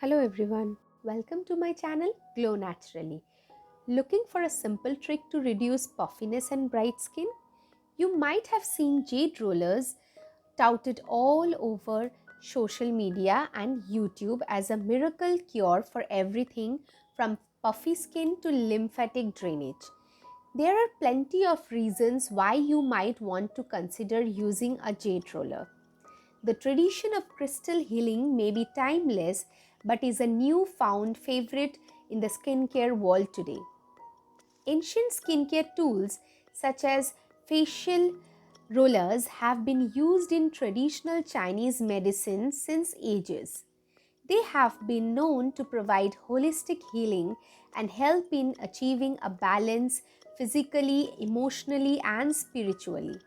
Hello everyone, welcome to my channel Glow Naturally. Looking for a simple trick to reduce puffiness and bright skin? You might have seen jade rollers touted all over social media and YouTube as a miracle cure for everything from puffy skin to lymphatic drainage. There are plenty of reasons why you might want to consider using a jade roller. The tradition of crystal healing may be timeless but is a newfound favorite in the skincare world today. Ancient skincare tools such as facial rollers have been used in traditional Chinese medicine since ages. They have been known to provide holistic healing and help in achieving a balance physically, emotionally, and spiritually.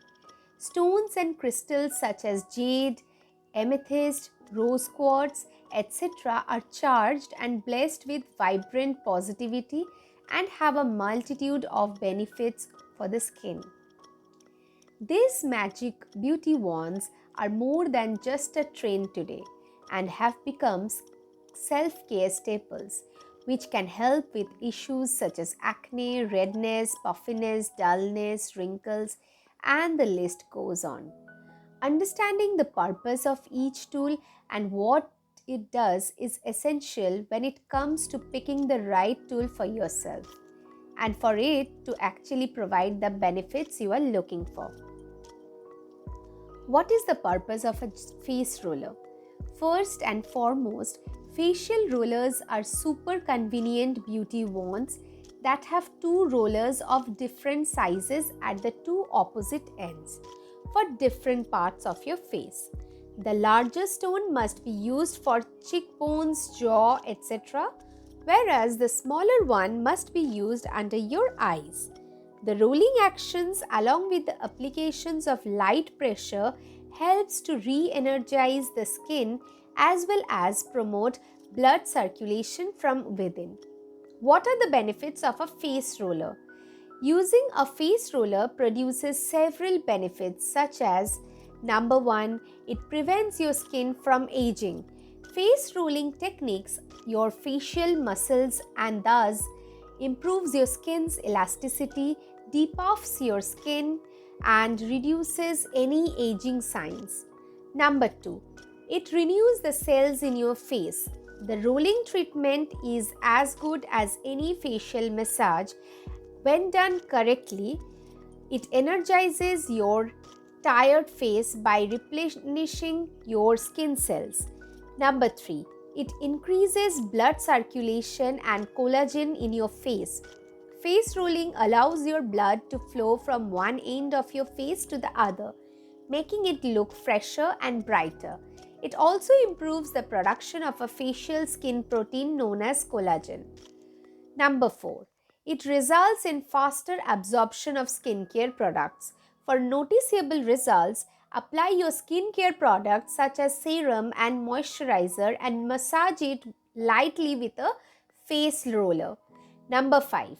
Stones and crystals such as jade, amethyst, rose quartz, etc. are charged and blessed with vibrant positivity and have a multitude of benefits for the skin. These magic beauty wands are more than just a trend today and have become self-care staples which can help with issues such as acne, redness, puffiness, dullness, wrinkles, and the list goes on. Understanding the purpose of each tool and what it does is essential when it comes to picking the right tool for yourself and for it to actually provide the benefits you are looking for. What is the purpose of a face roller? First and foremost, facial rollers are super convenient beauty wands that have two rollers of different sizes at the two opposite ends for different parts of your face. The larger stone must be used for cheekbones, jaw, etc., whereas the smaller one must be used under your eyes. The rolling actions along with the applications of light pressure helps to re-energize the skin as well as promote blood circulation from within. What are the benefits of a face roller? Using a face roller produces several benefits such as number 1, it prevents your skin from aging. Face rolling techniques your facial muscles and thus improves your skin's elasticity, depuffs your skin and reduces any aging signs. Number 2, it renews the cells in your face. The rolling treatment is as good as any facial massage. When done correctly, it energizes your tired face by replenishing your skin cells. Number 3, it increases blood circulation and collagen in your face. Face rolling allows your blood to flow from one end of your face to the other, making it look fresher and brighter. It also improves the production of a facial skin protein known as collagen. Number 4, it results in faster absorption of skincare products. For noticeable results, apply your skincare products such as serum and moisturizer and massage it lightly with a face roller. Number 5,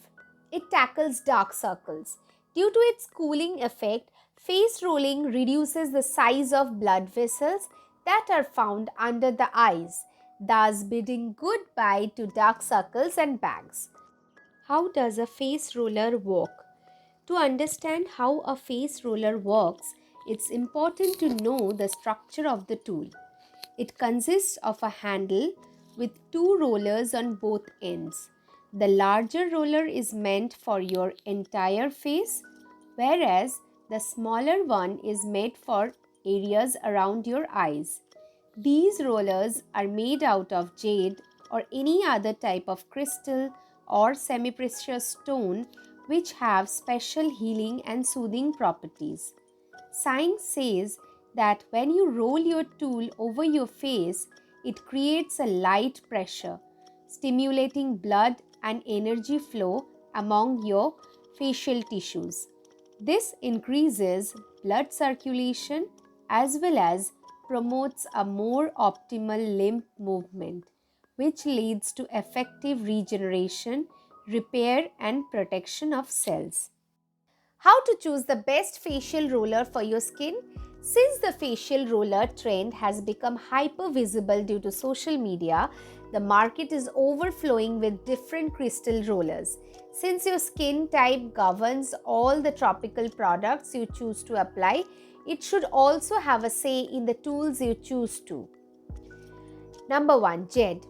it tackles dark circles. Due to its cooling effect, face rolling reduces the size of blood vessels that are found under the eyes, thus bidding goodbye to dark circles and bags. How does a face roller work? To understand how a face roller works, it's important to know the structure of the tool. It consists of a handle with two rollers on both ends. The larger roller is meant for your entire face, whereas the smaller one is made for areas around your eyes. These rollers are made out of jade or any other type of crystal or semi-precious stone which have special healing and soothing properties. Science says that when you roll your tool over your face, it creates a light pressure, stimulating blood and energy flow among your facial tissues. This increases blood circulation as well as promotes a more optimal lymph movement, which leads to effective regeneration, repair, and protection of cells. How to choose the best facial roller for your skin? Since the facial roller trend has become hyper visible due to social media, the market is overflowing with different crystal rollers. Since your skin type governs all the topical products you choose to apply, it should also have a say in the tools you choose to. Number 1. Jade.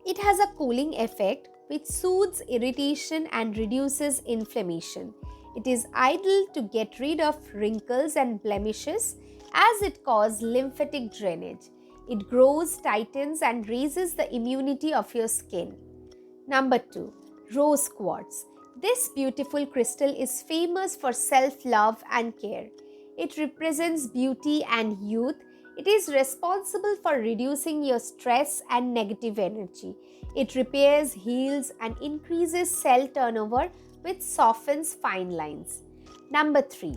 It has a cooling effect which soothes irritation and reduces inflammation. It is ideal to get rid of wrinkles and blemishes as it causes lymphatic drainage. It grows, tightens and raises the immunity of your skin. Number 2. Rose quartz. This beautiful crystal is famous for self-love and care. It represents beauty and youth. It is responsible for reducing your stress and negative energy. It repairs, heals and increases cell turnover which softens fine lines. Number 3.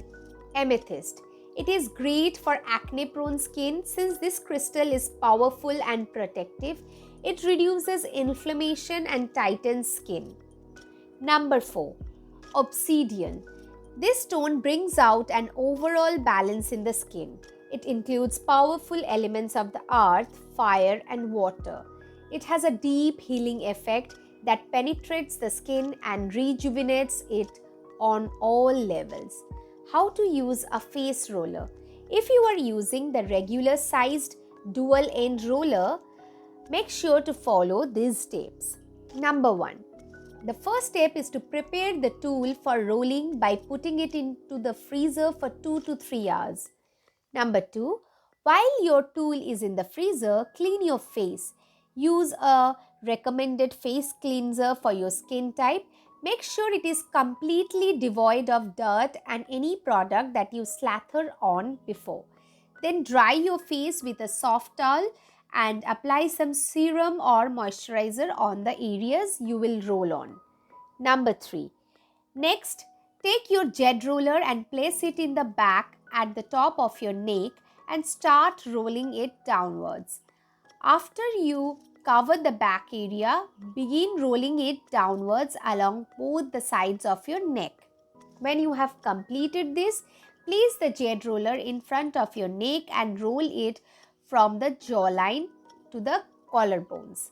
Amethyst. It is great for acne-prone skin since this crystal is powerful and protective. It reduces inflammation and tightens skin. Number 4. Obsidian. This stone brings out an overall balance in the skin. It includes powerful elements of the earth, fire and water. It has a deep healing effect that penetrates the skin and rejuvenates it on all levels. How to use a face roller? If you are using the regular sized dual end roller, make sure to follow these steps. Number 1. The first step is to prepare the tool for rolling by putting it into the freezer for 2 to 3 hours. Number 2. While your tool is in the freezer, clean your face. Use a recommended face cleanser for your skin type. Make sure it is completely devoid of dirt and any product that you slather on before. Then dry your face with a soft towel and apply some serum or moisturizer on the areas you will roll on. Number 3. Next, take your Jade roller and place it in the back at the top of your neck and start rolling it downwards. After you cover the back area, begin rolling it downwards along both the sides of your neck. When you have completed this, place the Jade roller in front of your neck and roll it from the jawline to the collarbones.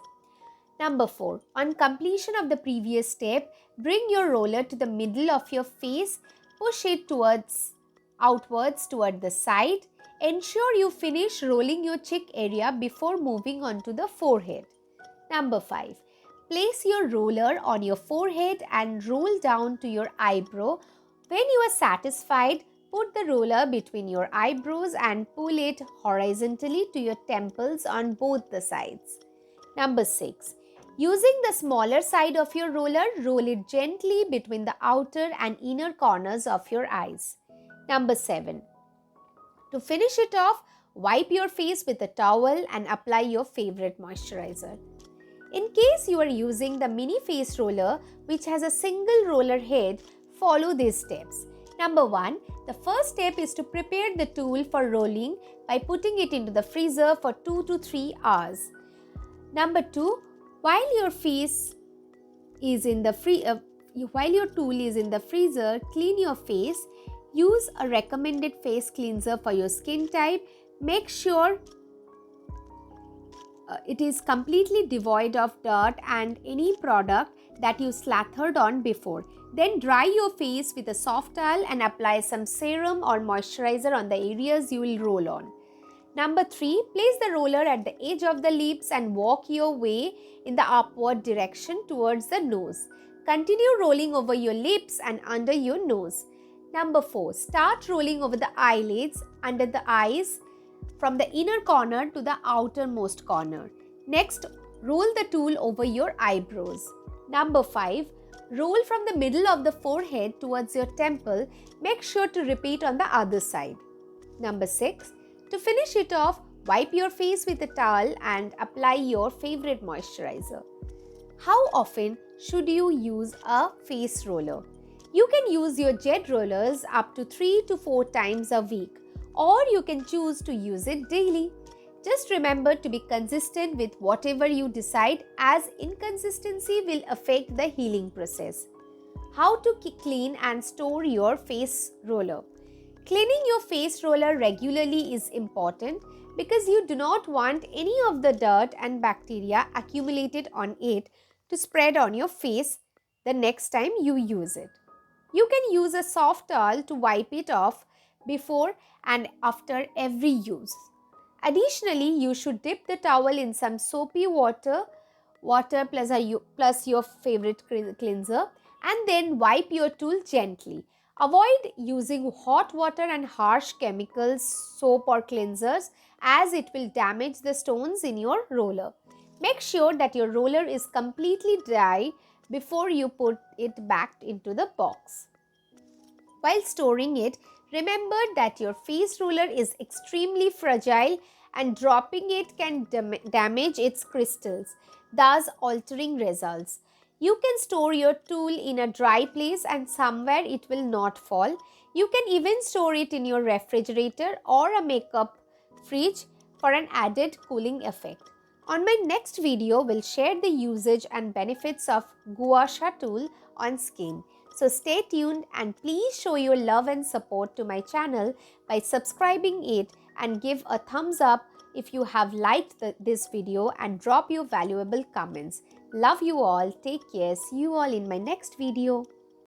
Number 4. On completion of the previous step, bring your roller to the middle of your face, push it outwards toward the side. Ensure you finish rolling your cheek area before moving on to the forehead. Number 5. Place your roller on your forehead and roll down to your eyebrow. When you are satisfied, put the roller between your eyebrows and pull it horizontally to your temples on both the sides. Number 6. Using the smaller side of your roller, roll it gently between the outer and inner corners of your eyes. Number 7. To finish it off, wipe your face with a towel and apply your favorite moisturizer. In case you are using the mini face roller, which has a single roller head, follow these steps. Number 1. The first step is to prepare the tool for rolling by putting it into the freezer for 2 to 3 hours. Number 2. While your tool is in the freezer, clean your face. Use a recommended face cleanser for your skin type. Make sure it is completely devoid of dirt and any product that you slathered on before. Then dry your face with a soft towel and apply some serum or moisturizer on the areas you will roll on. Number 3. Place the roller at the edge of the lips and walk your way in the upward direction towards the nose. Continue rolling over your lips and under your nose. Number 4. Start rolling over the eyelids, under the eyes, from the inner corner to the outermost corner. Next, roll the tool over your eyebrows. Number 5. Roll from the middle of the forehead towards your temple. Make sure to repeat on the other side. Number 6. To finish it off, wipe your face with a towel and apply your favorite moisturizer. How often should you use a face roller? You can use your Jade rollers up to 3 to 4 times a week, or you can choose to use it daily. Just remember to be consistent with whatever you decide, as inconsistency will affect the healing process. How to clean and store your face roller. Cleaning your face roller regularly is important because you do not want any of the dirt and bacteria accumulated on it to spread on your face the next time you use it. You can use a soft towel to wipe it off before and after every use. Additionally, you should dip the towel in some soapy water plus your favorite cleanser, and then wipe your tool gently. Avoid using hot water and harsh chemicals, soap or cleansers, as it will damage the stones in your roller. Make sure that your roller is completely dry before you put it back into the box. While storing it, remember that your face roller is extremely fragile and dropping it can damage its crystals, thus altering results. You can store your tool in a dry place and somewhere it will not fall. You can even store it in your refrigerator or a makeup fridge for an added cooling effect. On my next video, we'll share the usage and benefits of gua sha tool on skin. So stay tuned and please show your love and support to my channel by subscribing it and give a thumbs up if you have liked this video and drop your valuable comments. Love you all. Take care. See you all in my next video.